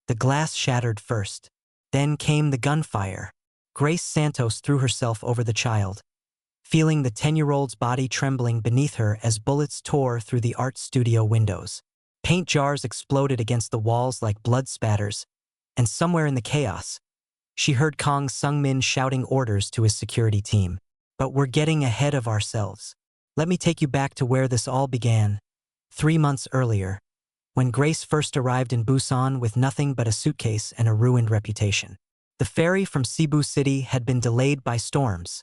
The glass shattered first. Then came the gunfire. Grace Santos threw herself over the child, feeling the 10-year-old's body trembling beneath her as bullets tore through the art studio windows. Paint jars exploded against the walls like blood spatters, and somewhere in the chaos, she heard Kang Sung-min shouting orders to his security team. But we're getting ahead of ourselves. Let me take you back to where this all began. 3 months earlier, when Grace first arrived in Busan with nothing but a suitcase and a ruined reputation. The ferry from Cebu City had been delayed by storms,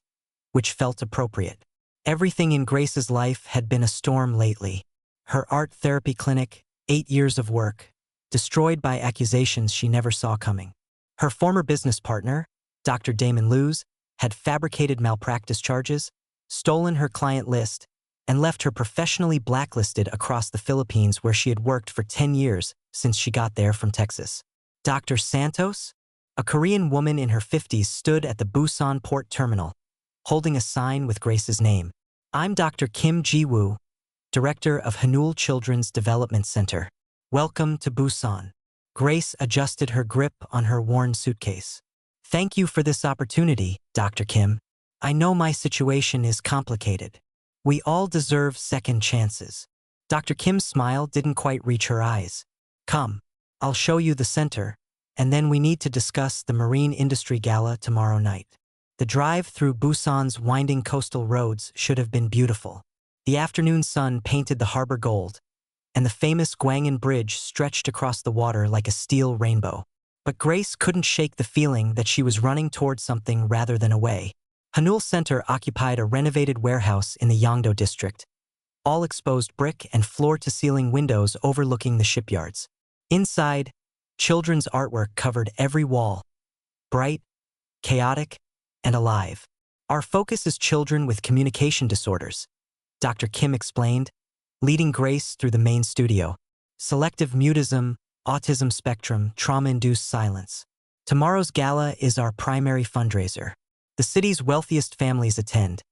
which felt appropriate. Everything in Grace's life had been a storm lately. Her art therapy clinic, 8 years of work, destroyed by accusations she never saw coming. Her former business partner, Dr. Damon Luz, had fabricated malpractice charges, stolen her client list, and left her professionally blacklisted across the Philippines where she had worked for 10 years since she got there from Texas. Dr. Santos, a Korean woman in her 50s, stood at the Busan port terminal, holding a sign with Grace's name. I'm Dr. Kim Ji-woo, director of Hanul Children's Development Center. Welcome to Busan. Grace adjusted her grip on her worn suitcase. Thank you for this opportunity, Dr. Kim. I know my situation is complicated. We all deserve second chances. Dr. Kim's smile didn't quite reach her eyes. Come, I'll show you the center, and then we need to discuss the marine industry gala tomorrow night. The drive through Busan's winding coastal roads should have been beautiful. The afternoon sun painted the harbor gold, and the famous Gwangan Bridge stretched across the water like a steel rainbow. But Grace couldn't shake the feeling that she was running towards something rather than away. Hanul Center occupied a renovated warehouse in the Yongdo district, all exposed brick and floor-to-ceiling windows overlooking the shipyards. Inside, children's artwork covered every wall, bright, chaotic, and alive. Our focus is children with communication disorders, Dr. Kim explained, leading Grace through the main studio. Selective mutism, autism spectrum, trauma-induced silence. Tomorrow's gala is our primary fundraiser. The city's wealthiest families attend,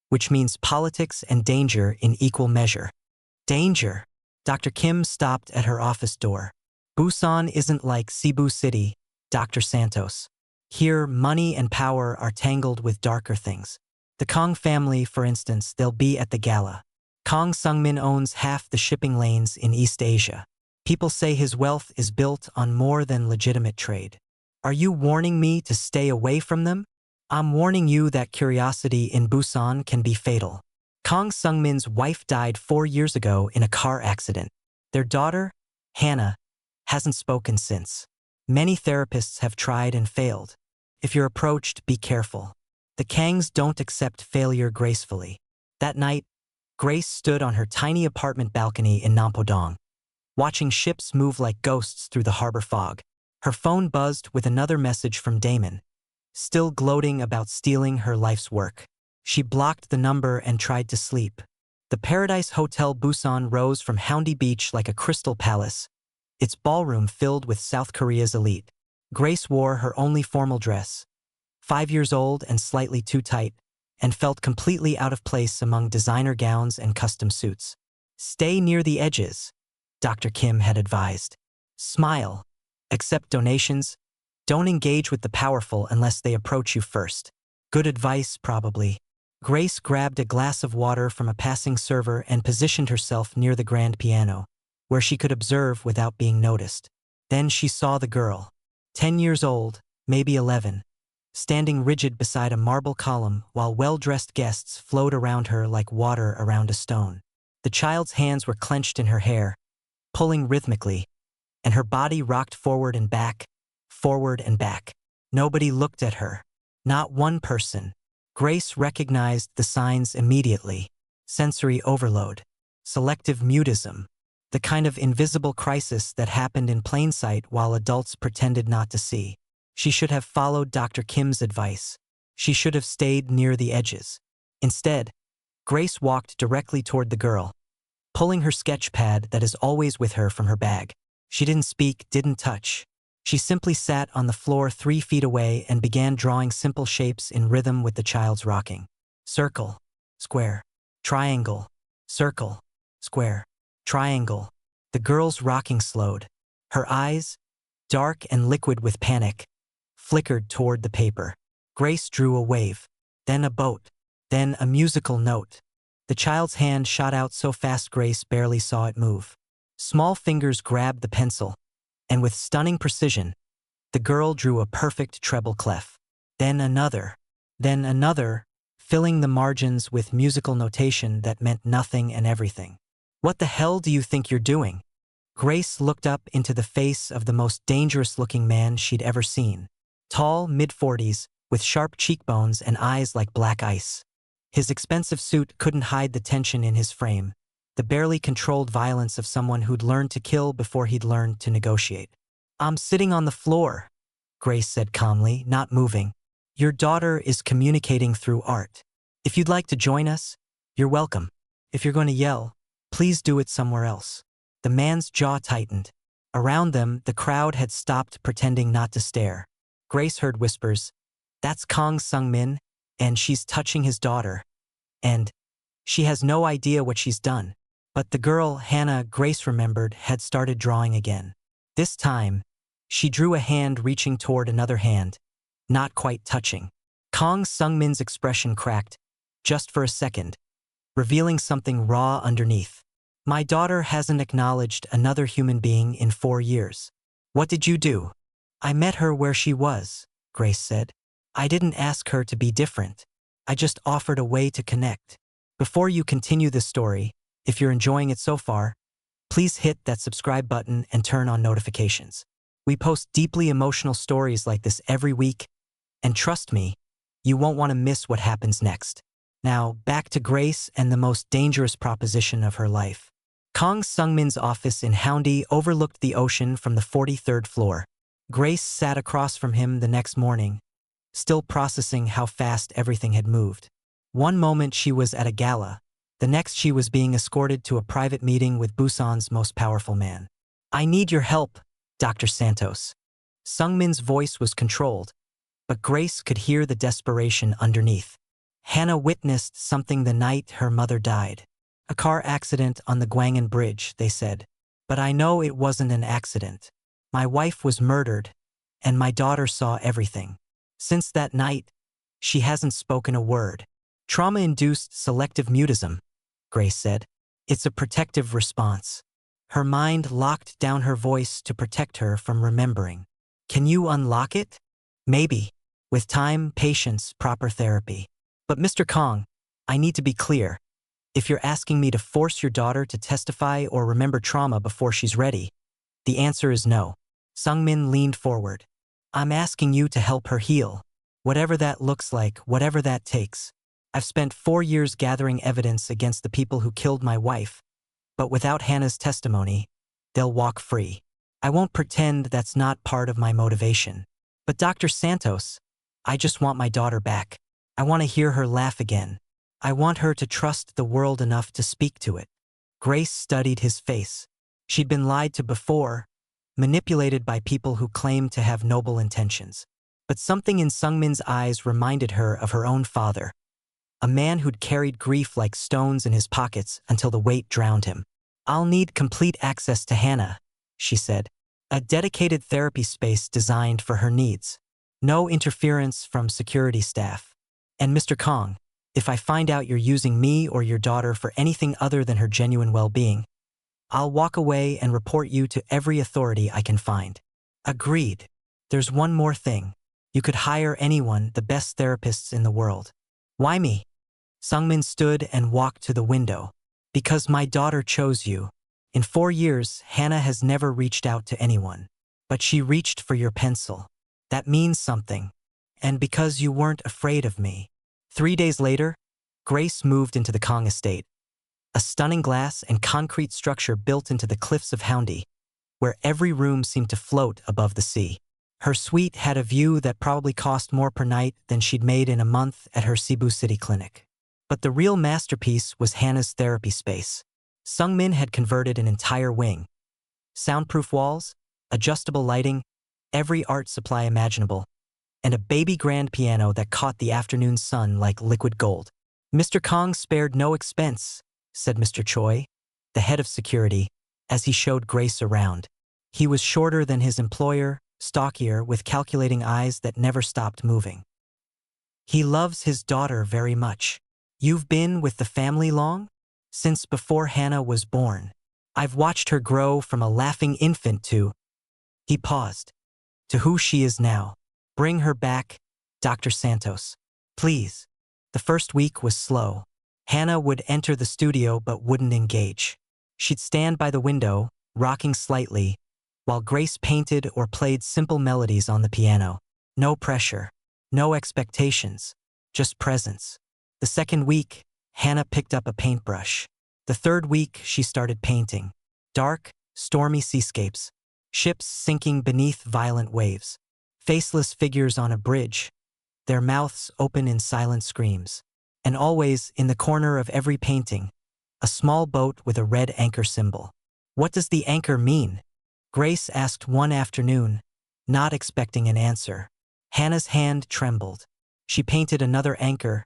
which means politics and danger in equal measure. Danger. Dr. Kim stopped at her office door. Busan isn't like Cebu City, Dr. Santos. Here, money and power are tangled with darker things. The Kang family, for instance, they'll be at the gala. Kang Sung-min owns half the shipping lanes in East Asia. People say his wealth is built on more than legitimate trade. Are you warning me to stay away from them? I'm warning you that curiosity in Busan can be fatal. Kang Sung-min's wife died 4 years ago in a car accident. Their daughter, Hana, hasn't spoken since. Many therapists have tried and failed. If you're approached, be careful. The Kangs don't accept failure gracefully. That night, Grace stood on her tiny apartment balcony in Nampodong, watching ships move like ghosts through the harbor fog. Her phone buzzed with another message from Damon, still gloating about stealing her life's work. She blocked the number and tried to sleep. The Paradise Hotel Busan rose from Houndy Beach like a crystal palace, its ballroom filled with South Korea's elite. Grace wore her only formal dress, 5 years old and slightly too tight, and felt completely out of place among designer gowns and custom suits. Stay near the edges, Dr. Kim had advised. Smile. Accept donations. Don't engage with the powerful unless they approach you first. Good advice, probably. Grace grabbed a glass of water from a passing server and positioned herself near the grand piano, where she could observe without being noticed. Then she saw the girl, 10 years old, maybe 11, standing rigid beside a marble column while well-dressed guests flowed around her like water around a stone. The child's hands were clenched in her hair, pulling rhythmically, and her body rocked forward and back. Forward and back. Nobody looked at her. Not one person. Grace recognized the signs immediately. Sensory overload. Selective mutism. The kind of invisible crisis that happened in plain sight while adults pretended not to see. She should have followed Dr. Kim's advice. She should have stayed near the edges. Instead, Grace walked directly toward the girl, pulling her sketch pad that is always with her from her bag. She didn't speak, didn't touch. She simply sat on the floor 3 feet away and began drawing simple shapes in rhythm with the child's rocking. Circle, square, triangle, circle, square, triangle. The girl's rocking slowed. Her eyes, dark and liquid with panic, flickered toward the paper. Grace drew a wave, then a boat, then a musical note. The child's hand shot out so fast Grace barely saw it move. Small fingers grabbed the pencil, and with stunning precision, the girl drew a perfect treble clef. Then another, filling the margins with musical notation that meant nothing and everything. "What the hell do you think you're doing?" Grace looked up into the face of the most dangerous-looking man she'd ever seen. Tall, mid-40s, with sharp cheekbones and eyes like black ice. His expensive suit couldn't hide the tension in his frame, the barely controlled violence of someone who'd learned to kill before he'd learned to negotiate. "I'm sitting on the floor," Grace said calmly, not moving. "Your daughter is communicating through art. If you'd like to join us, you're welcome. If you're going to yell, please do it somewhere else." The man's jaw tightened. Around them, the crowd had stopped pretending not to stare. Grace heard whispers, "That's Kang Sung-min, and she's touching his daughter. And she has no idea what she's done." But the girl, Hana, Grace remembered, had started drawing again. This time, she drew a hand reaching toward another hand, not quite touching. Kang Sung-min's expression cracked, just for a second, revealing something raw underneath. "My daughter hasn't acknowledged another human being in 4 years. What did you do?" "I met her where she was," Grace said. "I didn't ask her to be different. I just offered a way to connect." Before you continue this story, if you're enjoying it so far, please hit that subscribe button and turn on notifications. We post deeply emotional stories like this every week, and trust me, you won't want to miss what happens next. Now, back to Grace and the most dangerous proposition of her life. Kang Sung-min's office in Haeundae overlooked the ocean from the 43rd floor. Grace sat across from him the next morning, still processing how fast everything had moved. One moment she was at a gala, the next she was being escorted to a private meeting with Busan's most powerful man. "I need your help, Dr. Santos." Sung-min's voice was controlled, but Grace could hear the desperation underneath. "Hana witnessed something the night her mother died. A car accident on the Gwangan Bridge," they said. "But I know it wasn't an accident. My wife was murdered, and my daughter saw everything. Since that night, she hasn't spoken a word." "Trauma-induced selective mutism," Grace said. "It's a protective response." Her mind locked down her voice to protect her from remembering. "Can you unlock it?" "Maybe. With time, patience, proper therapy. But Mr. Kang, I need to be clear. If you're asking me to force your daughter to testify or remember trauma before she's ready, the answer is no." Sung-min leaned forward. "I'm asking you to help her heal. Whatever that looks like, whatever that takes. I've spent 4 years gathering evidence against the people who killed my wife, but without Hannah's testimony, they'll walk free. I won't pretend that's not part of my motivation. But Dr. Santos, I just want my daughter back. I want to hear her laugh again. I want her to trust the world enough to speak to it." Grace studied his face. She'd been lied to before, manipulated by people who claimed to have noble intentions. But something in Sung-min's eyes reminded her of her own father, a man who'd carried grief like stones in his pockets until the weight drowned him. "I'll need complete access to Hannah," she said. "A dedicated therapy space designed for her needs. No interference from security staff. And Mr. Kang, if I find out you're using me or your daughter for anything other than her genuine well-being, I'll walk away and report you to every authority I can find." "Agreed. There's one more thing. You could hire anyone, the best therapists in the world." "Why me?" Sung-min stood and walked to the window. "Because my daughter chose you. In 4 years, Hannah has never reached out to anyone. But she reached for your pencil. That means something. And because you weren't afraid of me." 3 days later, Grace moved into the Kang estate, a stunning glass and concrete structure built into the cliffs of Haeundae, where every room seemed to float above the sea. Her suite had a view that probably cost more per night than she'd made in a month at her Cebu City clinic. But the real masterpiece was Hannah's therapy space. Sung-min had converted an entire wing. Soundproof walls, adjustable lighting, every art supply imaginable, and a baby grand piano that caught the afternoon sun like liquid gold. "Mr. Kang spared no expense," said Mr. Choi, the head of security, as he showed Grace around. He was shorter than his employer, stockier, with calculating eyes that never stopped moving. He loves his daughter very much. You've been with the family long? Since before Hana was born. I've watched her grow from a laughing infant to, he paused, to who she is now. Bring her back, Dr. Santos. Please. The first week was slow. Hana would enter the studio but wouldn't engage. She'd stand by the window, rocking slightly, while Grace painted or played simple melodies on the piano. No pressure, no expectations, just presence. The second week, Hana picked up a paintbrush. The third week, she started painting. Dark, stormy seascapes, ships sinking beneath violent waves, faceless figures on a bridge, their mouths open in silent screams. And always, in the corner of every painting, a small boat with a red anchor symbol. What does the anchor mean? Grace asked one afternoon, not expecting an answer. Hana's hand trembled. She painted another anchor,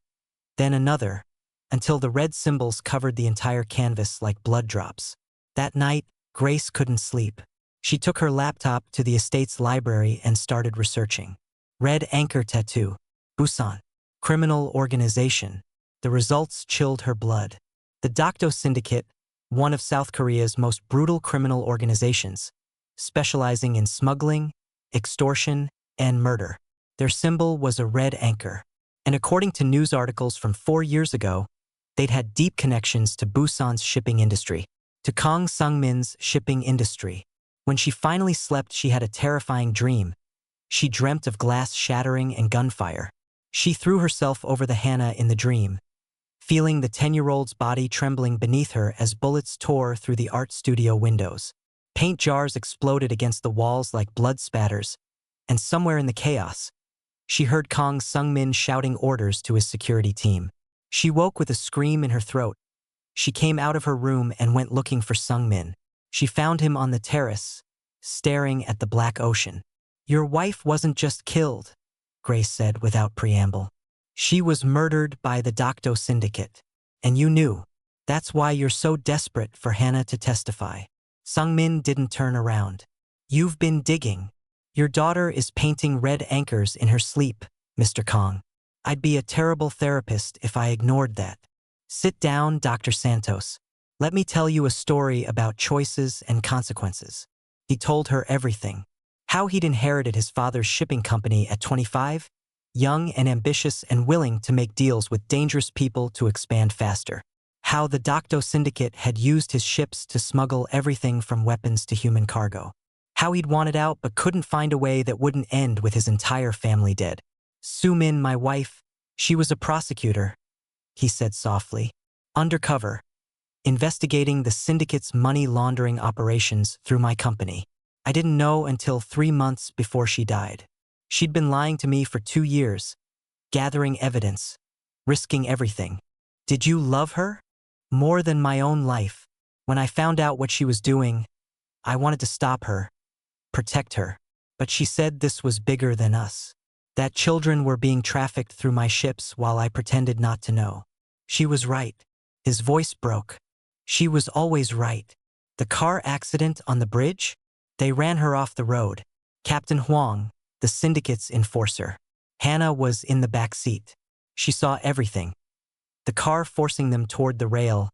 then another, until the red symbols covered the entire canvas like blood drops. That night, Grace couldn't sleep. She took her laptop to the estate's library and started researching. Red anchor tattoo. Busan. Criminal organization. The results chilled her blood. The Dokdo Syndicate, one of South Korea's most brutal criminal organizations, specializing in smuggling, extortion, and murder. Their symbol was a red anchor. And according to news articles from 4 years ago, they'd had deep connections to Busan's shipping industry, to Kang Sung-min's shipping industry. When she finally slept, she had a terrifying dream. She dreamt of glass shattering and gunfire. She threw herself over the Hana in the dream, feeling the 10-year-old's body trembling beneath her as bullets tore through the art studio windows. Paint jars exploded against the walls like blood spatters, and somewhere in the chaos, she heard Kang Sung-min shouting orders to his security team. She woke with a scream in her throat. She came out of her room and went looking for Sung-min. She found him on the terrace, staring at the black ocean. Your wife wasn't just killed, Grace said without preamble. She was murdered by the Dokdo Syndicate. And you knew. That's why you're so desperate for Hana to testify. Sung-min didn't turn around. You've been digging. Your daughter is painting red anchors in her sleep, Mr. Kang. I'd be a terrible therapist if I ignored that. Sit down, Dr. Santos. Let me tell you a story about choices and consequences. He told her everything. How he'd inherited his father's shipping company at 25, young and ambitious and willing to make deals with dangerous people to expand faster. How the Dokdo Syndicate had used his ships to smuggle everything from weapons to human cargo. How he'd wanted out but couldn't find a way that wouldn't end with his entire family dead. Soo-min, my wife, she was a prosecutor, he said softly. Undercover, investigating the syndicate's money laundering operations through my company. I didn't know until 3 months before she died. She'd been lying to me for 2 years, gathering evidence, risking everything. Did you love her? More than my own life. When I found out what she was doing, I wanted to stop her, protect her. But she said this was bigger than us. That children were being trafficked through my ships while I pretended not to know. She was right. His voice broke. She was always right. The car accident on the bridge? They ran her off the road. Captain Huang, the syndicate's enforcer. Hana was in the back seat. She saw everything. The car forcing them toward the rail,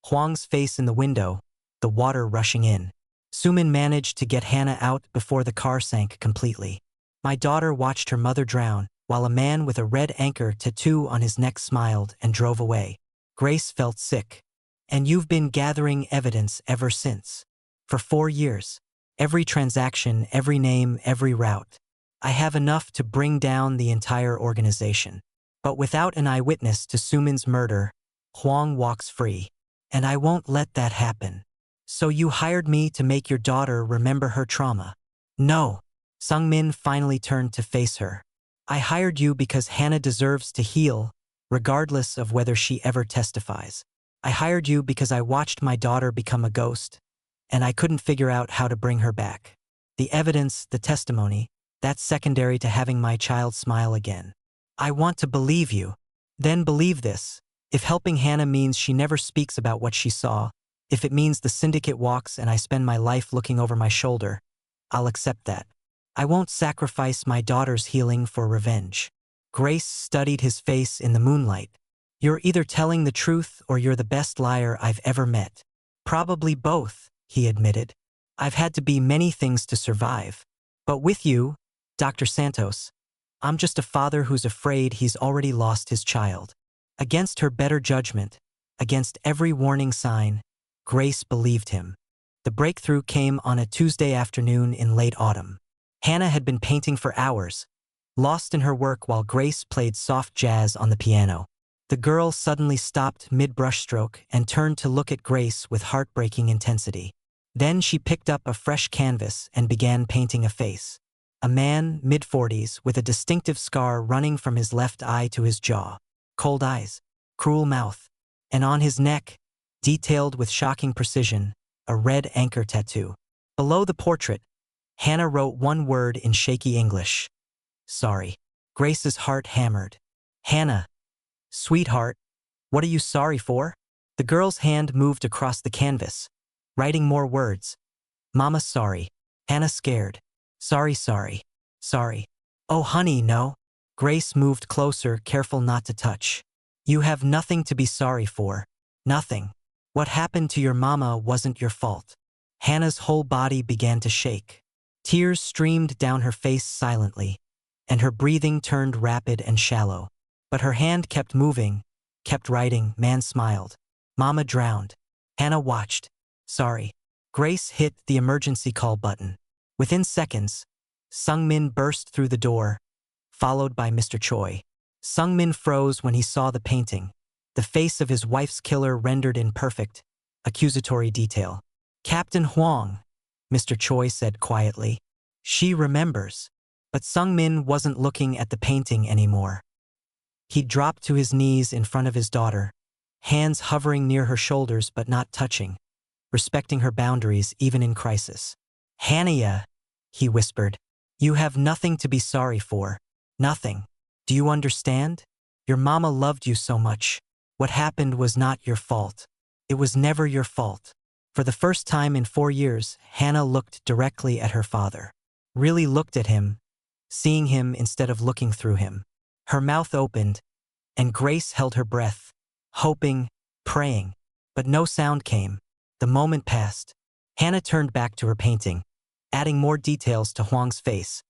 Huang's face in the window, the water rushing in. Soo-min managed to get Hana out before the car sank completely. My daughter watched her mother drown, while a man with a red anchor tattoo on his neck smiled and drove away. Grace felt sick. And you've been gathering evidence ever since. For 4 years. Every transaction, every name, every route. I have enough to bring down the entire organization. But without an eyewitness to Soo-min's murder, Huang walks free. And I won't let that happen. So you hired me to make your daughter remember her trauma. No. Sung-min finally turned to face her. I hired you because Hana deserves to heal, regardless of whether she ever testifies. I hired you because I watched my daughter become a ghost, and I couldn't figure out how to bring her back. The evidence, the testimony, that's secondary to having my child smile again. I want to believe you. Then believe this. If helping Hana means she never speaks about what she saw, if it means the syndicate walks and I spend my life looking over my shoulder, I'll accept that. I won't sacrifice my daughter's healing for revenge. Grace studied his face in the moonlight. You're either telling the truth or you're the best liar I've ever met. Probably both, he admitted. I've had to be many things to survive. But with you, Dr. Santos, I'm just a father who's afraid he's already lost his child. Against her better judgment, against every warning sign, Grace believed him. The breakthrough came on a Tuesday afternoon in late autumn. Hana had been painting for hours, lost in her work while Grace played soft jazz on the piano. The girl suddenly stopped mid-brushstroke and turned to look at Grace with heartbreaking intensity. Then she picked up a fresh canvas and began painting a face. A man, mid-40s, with a distinctive scar running from his left eye to his jaw. Cold eyes, cruel mouth, and on his neck, detailed with shocking precision, a red anchor tattoo. Below the portrait, Hana wrote one word in shaky English. Sorry. Grace's heart hammered. Hana, sweetheart, what are you sorry for? The girl's hand moved across the canvas, writing more words. Mama, sorry. Hana scared. Sorry. Oh, honey, no. Grace moved closer, careful not to touch. You have nothing to be sorry for. Nothing. What happened to your mama wasn't your fault. Hana's whole body began to shake. Tears streamed down her face silently, and her breathing turned rapid and shallow. But her hand kept moving, kept writing. Man smiled. Mama drowned. Hana watched. Sorry. Grace hit the emergency call button. Within seconds, Sung-min burst through the door, followed by Mr. Choi. Sung-min froze when he saw the painting, the face of his wife's killer rendered in perfect, accusatory detail. Captain Huang, Mr. Choi said quietly. She remembers. But Sung-min wasn't looking at the painting anymore. He dropped to his knees in front of his daughter, hands hovering near her shoulders but not touching, respecting her boundaries even in crisis. Hana, he whispered, you have nothing to be sorry for. Nothing. Do you understand? Your mama loved you so much. What happened was not your fault. It was never your fault. For the first time in 4 years, Hana looked directly at her father. Really looked at him, seeing him instead of looking through him. Her mouth opened, and Grace held her breath, hoping, praying. But no sound came. The moment passed. Hana turned back to her painting, adding more details to Huang's face,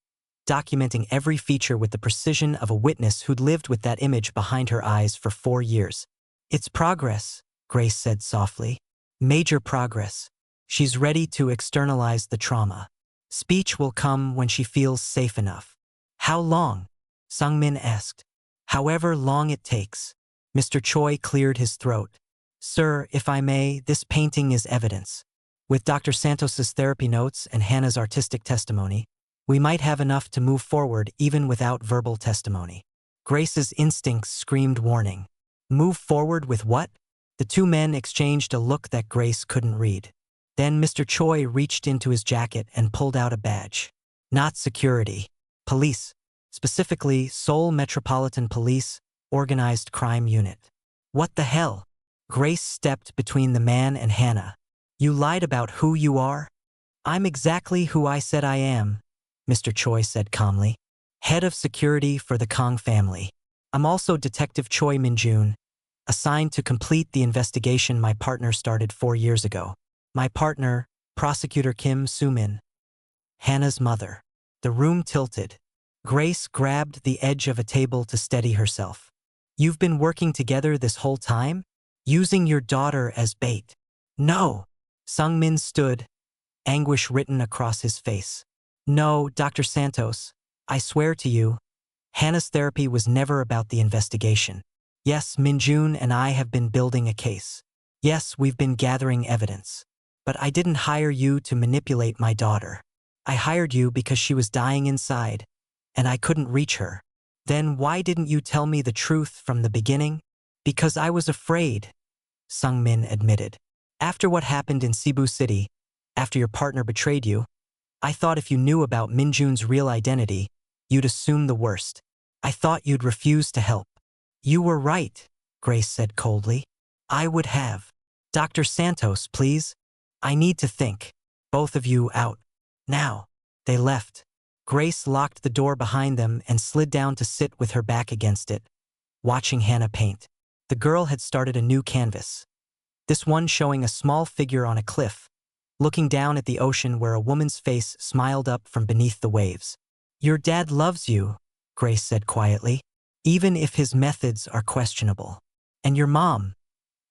documenting every feature with the precision of a witness who'd lived with that image behind her eyes for 4 years. It's progress, Grace said softly. Major progress. She's ready to externalize the trauma. Speech will come when she feels safe enough. How long? Sung-min asked. However long it takes. Mr. Choi cleared his throat. Sir, if I may, this painting is evidence. With Dr. Santos's therapy notes and Hana's artistic testimony, we might have enough to move forward even without verbal testimony. Grace's instincts screamed warning. Move forward with what? The two men exchanged a look that Grace couldn't read. Then Mr. Choi reached into his jacket and pulled out a badge. Not security. Police. Specifically, Seoul Metropolitan Police, Organized Crime Unit. What the hell? Grace stepped between the man and Hana. You lied about who you are? I'm exactly who I said I am, Mr. Choi said calmly. Head of security for the Kang family. I'm also Detective Choi Min-jun, assigned to complete the investigation my partner started 4 years ago. My partner, Prosecutor Kim Soo-min. Hana's mother. The room tilted. Grace grabbed the edge of a table to steady herself. You've been working together this whole time? Using your daughter as bait? No. Sung-min stood, anguish written across his face. No, Dr. Santos, I swear to you, Hana's therapy was never about the investigation. Yes, Min-jun and I have been building a case. Yes, we've been gathering evidence. But I didn't hire you to manipulate my daughter. I hired you because she was dying inside, and I couldn't reach her. Then why didn't you tell me the truth from the beginning? Because I was afraid, Sung-min admitted. After what happened in Cebu City, after your partner betrayed you, I thought if you knew about Min-jun's real identity, you'd assume the worst. I thought you'd refuse to help. You were right, Grace said coldly. I would have. Dr. Santos, please. I need to think. Both of you out. Now. They left. Grace locked the door behind them and slid down to sit with her back against it, watching Hana paint. The girl had started a new canvas. This one showing a small figure on a cliff, looking down at the ocean where a woman's face smiled up from beneath the waves. "Your dad loves you," Grace said quietly, "even if his methods are questionable. And your mom.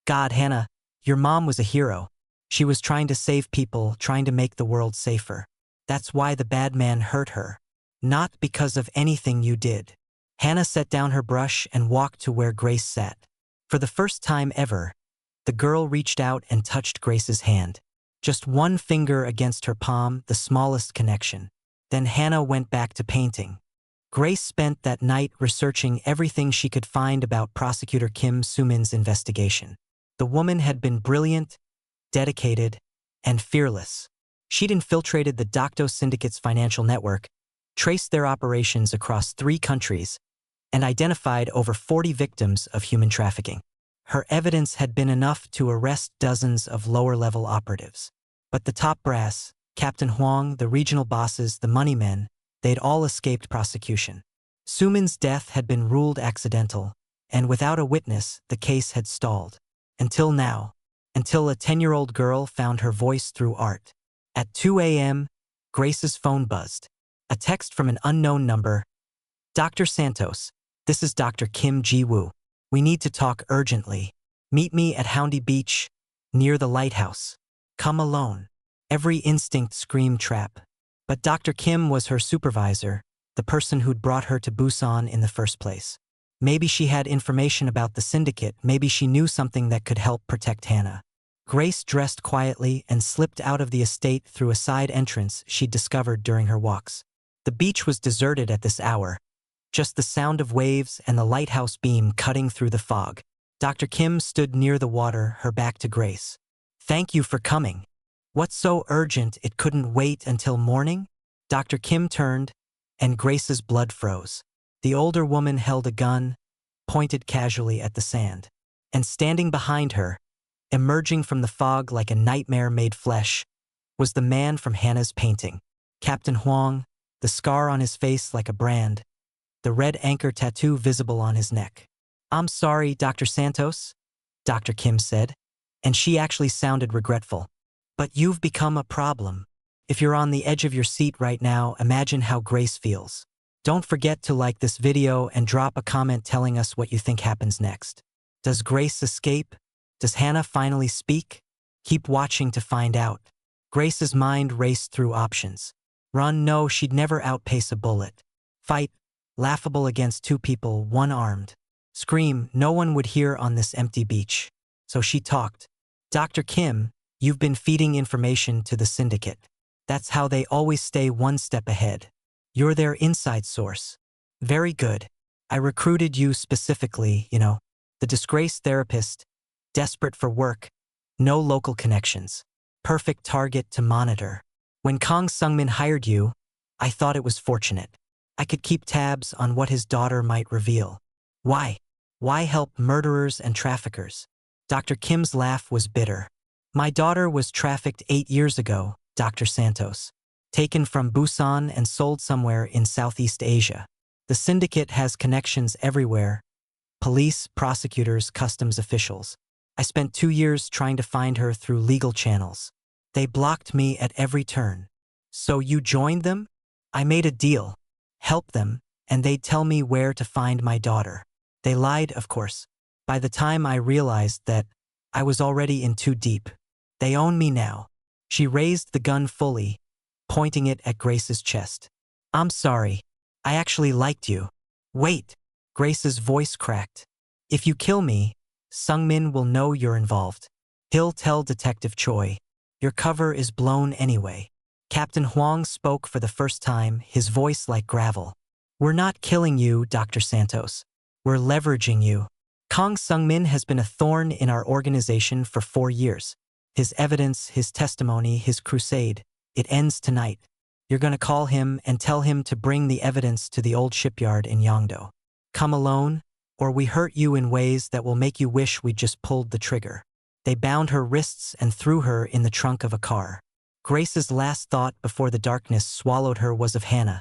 God, Hana, your mom was a hero. She was trying to save people, trying to make the world safer. That's why the bad man hurt her. Not because of anything you did." Hana set down her brush and walked to where Grace sat. For the first time ever, the girl reached out and touched Grace's hand. Just one finger against her palm, the smallest connection. Then Hana went back to painting. Grace spent that night researching everything she could find about Prosecutor Kim Soo-min's investigation. The woman had been brilliant, dedicated, and fearless. She'd infiltrated the Dokdo Syndicate's financial network, traced their operations across 3 countries, and identified over 40 victims of human trafficking. Her evidence had been enough to arrest dozens of lower-level operatives. But the top brass, Captain Huang, the regional bosses, the money men, they'd all escaped prosecution. Soo-min's death had been ruled accidental, and without a witness, the case had stalled. Until now. Until a 10-year-old girl found her voice through art. At 2 a.m., Grace's phone buzzed. A text from an unknown number. "Dr. Santos, this is Dr. Kim Ji-woo. We need to talk urgently. Meet me at Houndy Beach, near the lighthouse. Come alone." Every instinct screamed trap. But Dr. Kim was her supervisor, the person who'd brought her to Busan in the first place. Maybe she had information about the syndicate, maybe she knew something that could help protect Hana. Grace dressed quietly and slipped out of the estate through a side entrance she'd discovered during her walks. The beach was deserted at this hour, just the sound of waves and the lighthouse beam cutting through the fog. Dr. Kim stood near the water, her back to Grace. "Thank you for coming. What's so urgent it couldn't wait until morning?" Dr. Kim turned, and Grace's blood froze. The older woman held a gun, pointed casually at the sand. And standing behind her, emerging from the fog like a nightmare made flesh, was the man from Hana's painting. Captain Huang, the scar on his face like a brand, the red anchor tattoo visible on his neck. "I'm sorry, Dr. Santos," Dr. Kim said, and she actually sounded regretful. "But you've become a problem. If you're on the edge of your seat right now, imagine how Grace feels. Don't forget to like this video and drop a comment telling us what you think happens next. Does Grace escape? Does Hana finally speak? Keep watching to find out." Grace's mind raced through options. Run, no, she'd never outpace a bullet. Fight, laughable against 2 people, one-armed. Scream, no one would hear on this empty beach. So she talked. "Dr. Kim, you've been feeding information to the syndicate. That's how they always stay one step ahead. You're their inside source. Very good. I recruited you specifically, the disgraced therapist, desperate for work, no local connections. Perfect target to monitor. When Kang Sung-min hired you, I thought it was fortunate. I could keep tabs on what his daughter might reveal. Why? Why help murderers and traffickers?" Dr. Kim's laugh was bitter. "My daughter was trafficked 8 years ago, Dr. Santos. Taken from Busan and sold somewhere in Southeast Asia. The syndicate has connections everywhere. Police, prosecutors, customs officials. I spent 2 years trying to find her through legal channels. They blocked me at every turn. So you joined them? I made a deal. Help them, and they'd tell me where to find my daughter. They lied, of course. By the time I realized that, I was already in too deep. They own me now." She raised the gun fully, pointing it at Grace's chest. "I'm sorry. I actually liked you." "Wait." Grace's voice cracked. "If you kill me, Sung-min will know you're involved. He'll tell Detective Choi. Your cover is blown anyway." Captain Huang spoke for the first time, his voice like gravel. "We're not killing you, Dr. Santos. We're leveraging you. Kang Sung-min has been a thorn in our organization for 4 years. His evidence, his testimony, his crusade. It ends tonight. You're gonna call him and tell him to bring the evidence to the old shipyard in Yongdo. Come alone, or we hurt you in ways that will make you wish we'd just pulled the trigger." They bound her wrists and threw her in the trunk of a car. Grace's last thought before the darkness swallowed her was of Hana,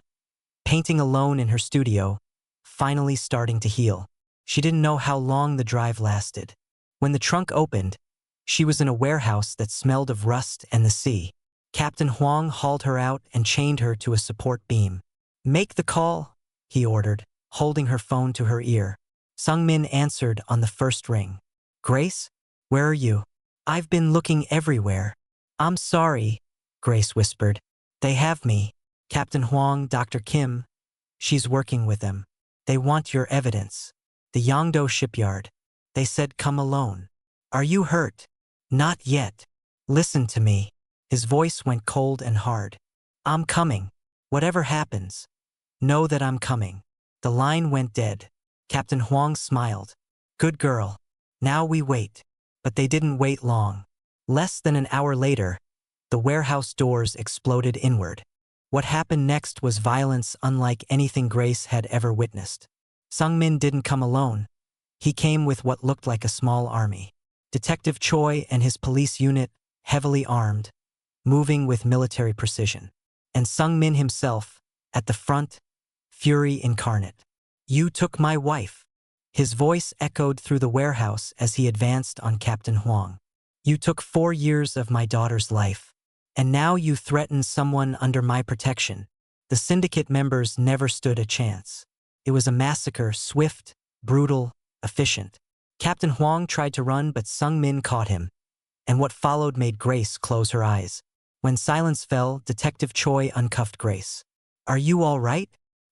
painting alone in her studio, finally starting to heal. She didn't know how long the drive lasted. When the trunk opened, she was in a warehouse that smelled of rust and the sea. Captain Huang hauled her out and chained her to a support beam. "Make the call," he ordered, holding her phone to her ear. Sung-min answered on the first ring. "Grace? Where are you?" "I've been looking everywhere." "I'm sorry," Grace whispered. "They have me. Captain Huang, Dr. Kim. She's working with them. They want your evidence. The Yongdo shipyard. They said come alone." "Are you hurt?" "Not yet. Listen to me." His voice went cold and hard. "I'm coming. Whatever happens, know that I'm coming." The line went dead. Captain Huang smiled. "Good girl. Now we wait." But they didn't wait long. Less than an hour later, the warehouse doors exploded inward. What happened next was violence unlike anything Grace had ever witnessed. Sung-min didn't come alone. He came with what looked like a small army. Detective Choi and his police unit, heavily armed, moving with military precision. And Sung-min himself, at the front, fury incarnate. "You took my wife." His voice echoed through the warehouse as he advanced on Captain Huang. "You took 4 years of my daughter's life. And now you threaten someone under my protection." The syndicate members never stood a chance. It was a massacre, swift, brutal, efficient. Captain Huang tried to run, but Sung-min caught him, and what followed made Grace close her eyes. When silence fell, Detective Choi uncuffed Grace. "Are you all right?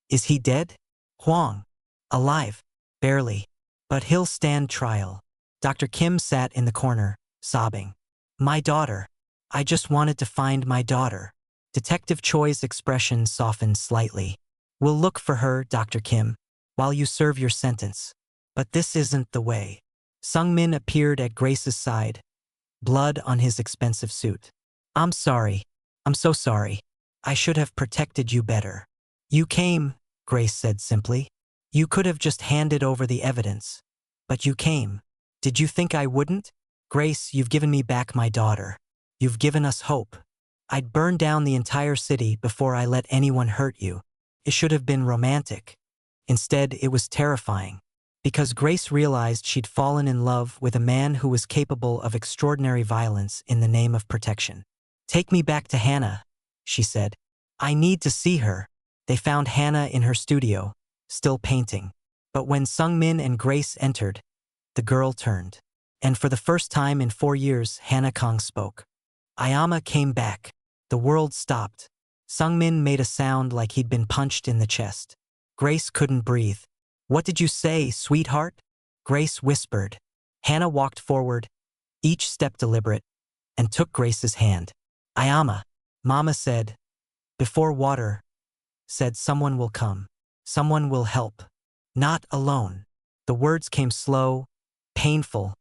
Is he dead?" "Huang. Alive. Barely. But he'll stand trial." Dr. Kim sat in the corner, sobbing. "My daughter. I just wanted to find my daughter." Detective Choi's expression softened slightly. "We'll look for her, Dr. Kim, while you serve your sentence. But this isn't the way." Sung-min appeared at Grace's side, blood on his expensive suit. "I'm sorry. I'm so sorry. I should have protected you better." "You came," Grace said simply. "You could have just handed over the evidence. But you came. Did you think I wouldn't?" "Grace, you've given me back my daughter. You've given us hope. I'd burn down the entire city before I let anyone hurt you." It should have been romantic. Instead, it was terrifying. Because Grace realized she'd fallen in love with a man who was capable of extraordinary violence in the name of protection. "Take me back to Hana," she said. "I need to see her." They found Hana in her studio, still painting. But when Sung-min and Grace entered, the girl turned. And for the first time in 4 years, Hana Kang spoke. "Ayama came back." The world stopped. Sung-min made a sound like he'd been punched in the chest. Grace couldn't breathe. "What did you say, sweetheart?" Grace whispered. Hana walked forward, each step deliberate, and took Grace's hand. "Ayama," Mama said. "Before water," said, "someone will come. Someone will help. Not alone." The words came slow, painful,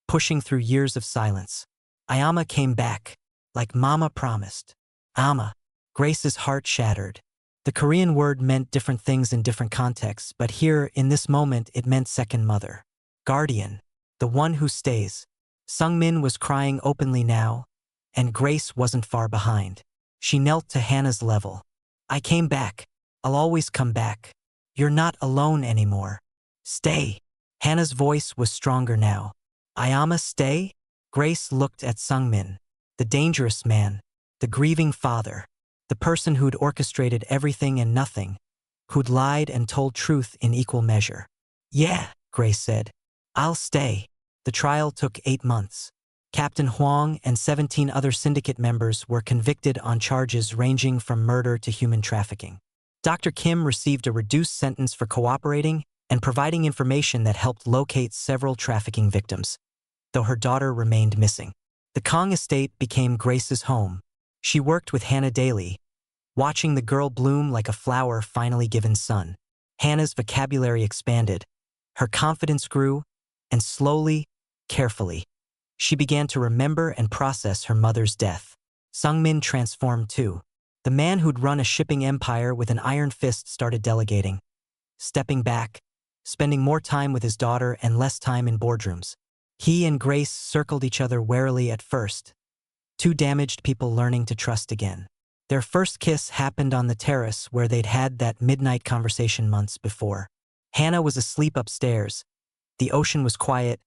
pushing through years of silence. Ayama came back, like Mama promised. Ama. Grace's heart shattered. The Korean word meant different things in different contexts, but here, in this moment, it meant second mother. Guardian. The one who stays. Sung-min was crying openly now, and Grace wasn't far behind. She knelt to Hana's level. "I came back. I'll always come back. You're not alone anymore. Stay." Hana's voice was stronger now. "Ayama, stay?" Grace looked at Sung-min. The dangerous man. The grieving father. The person who'd orchestrated everything and nothing. Who'd lied and told truth in equal measure. "Yeah," Grace said. "I'll stay." The trial took 8 months. Captain Huang and 17 other syndicate members were convicted on charges ranging from murder to human trafficking. Dr. Kim received a reduced sentence for cooperating and providing information that helped locate several trafficking victims, though her daughter remained missing. The Kang estate became Grace's home. She worked with Hana daily, watching the girl bloom like a flower finally given sun. Hana's vocabulary expanded. Her confidence grew, and slowly, carefully, she began to remember and process her mother's death. Sung-min transformed too. The man who'd run a shipping empire with an iron fist started delegating, stepping back, spending more time with his daughter and less time in boardrooms. He and Grace circled each other warily at first, Two damaged people learning to trust again. Their first kiss happened on the terrace where they'd had that midnight conversation months before. Hana was asleep upstairs. The ocean was quiet,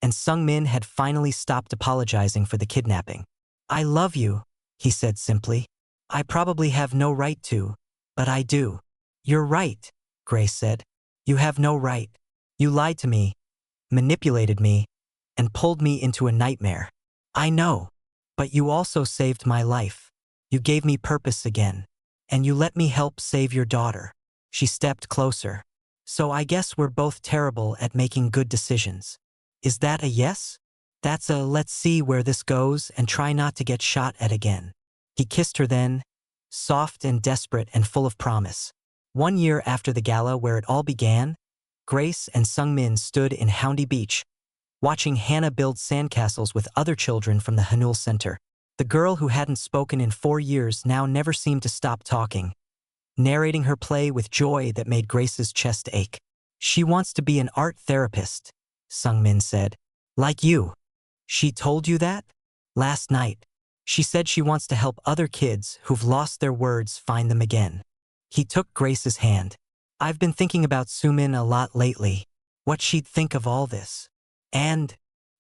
and Sung-min had finally stopped apologizing for the kidnapping. "I love you," he said simply. "I probably have no right to, but I do." "You're right," Grace said. "You have no right. You lied to me, manipulated me, and pulled me into a nightmare. I know, but you also saved my life. You gave me purpose again, and you let me help save your daughter." She stepped closer. "So I guess we're both terrible at making good decisions. Is that a yes?" "That's a let's see where this goes and try not to get shot at again." He kissed her then, soft and desperate and full of promise. 1 year after the gala where it all began, Grace and Sung-min stood in Haeundae Beach, watching Hana build sandcastles with other children from the Hanul Center. The girl who hadn't spoken in 4 years now never seemed to stop talking, narrating her play with joy that made Grace's chest ache. "She wants to be an art therapist," Sung-min said. "Like you." "She told you that?" "Last night. She said she wants to help other kids who've lost their words find them again." He took Grace's hand. "I've been thinking about Sumin a lot lately, what she'd think of all this. And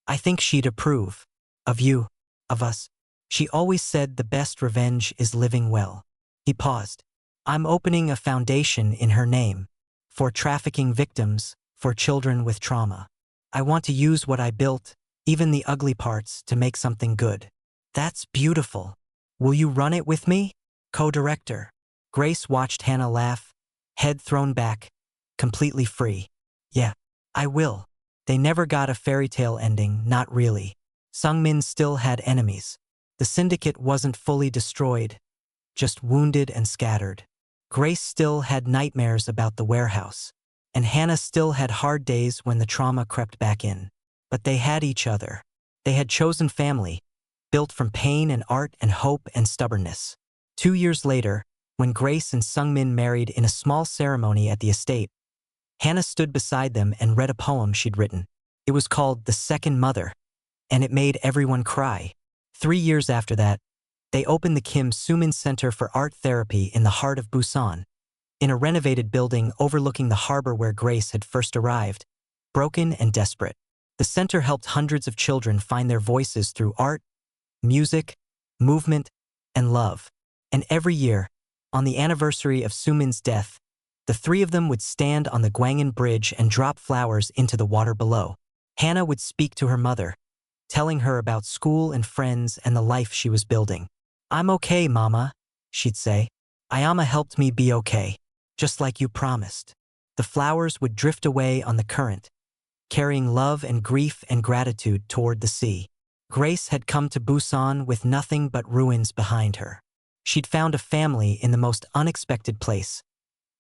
I think she'd approve. Of you, of us. She always said the best revenge is living well." He paused. "I'm opening a foundation in her name, for trafficking victims, for children with trauma. I want to use what I built, even the ugly parts, to make something good." "That's beautiful. Will you run it with me?" "Co-director." Grace watched Hana laugh, head thrown back, completely free. "Yeah, I will." They never got a fairy tale ending, not really. Sung-min still had enemies. The syndicate wasn't fully destroyed, just wounded and scattered. Grace still had nightmares about the warehouse, and Hana still had hard days when the trauma crept back in. But they had each other. They had chosen family, built from pain and art and hope and stubbornness. 2 years later, when Grace and Sung-min married in a small ceremony at the estate, Hana stood beside them and read a poem she'd written. It was called The Second Mother, and it made everyone cry. 3 years after that, they opened the Kim Soo-min Center for Art Therapy in the heart of Busan, in a renovated building overlooking the harbor where Grace had first arrived, broken and desperate. The center helped hundreds of children find their voices through art, music, movement, and love. And every year, on the anniversary of Soo-min's death, the three of them would stand on the Gwangan Bridge and drop flowers into the water below. Hana would speak to her mother, telling her about school and friends and the life she was building. "I'm okay, Mama," she'd say. "Ayama helped me be okay, just like you promised." The flowers would drift away on the current, carrying love and grief and gratitude toward the sea. Grace had come to Busan with nothing but ruins behind her. She'd found a family in the most unexpected place,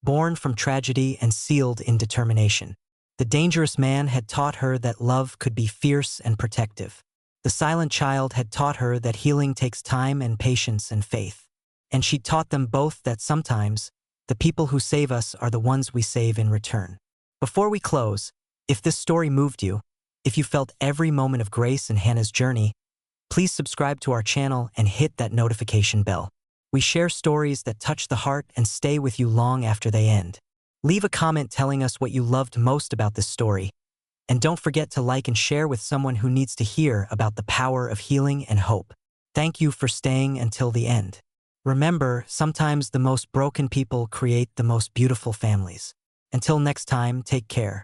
born from tragedy and sealed in determination. The dangerous man had taught her that love could be fierce and protective. The silent child had taught her that healing takes time and patience and faith. And she taught them both that sometimes, the people who save us are the ones we save in return. Before we close, if this story moved you, if you felt every moment of Grace and Hana's journey, please subscribe to our channel and hit that notification bell. We share stories that touch the heart and stay with you long after they end. Leave a comment telling us what you loved most about this story. And don't forget to like and share with someone who needs to hear about the power of healing and hope. Thank you for staying until the end. Remember, sometimes the most broken people create the most beautiful families. Until next time, take care.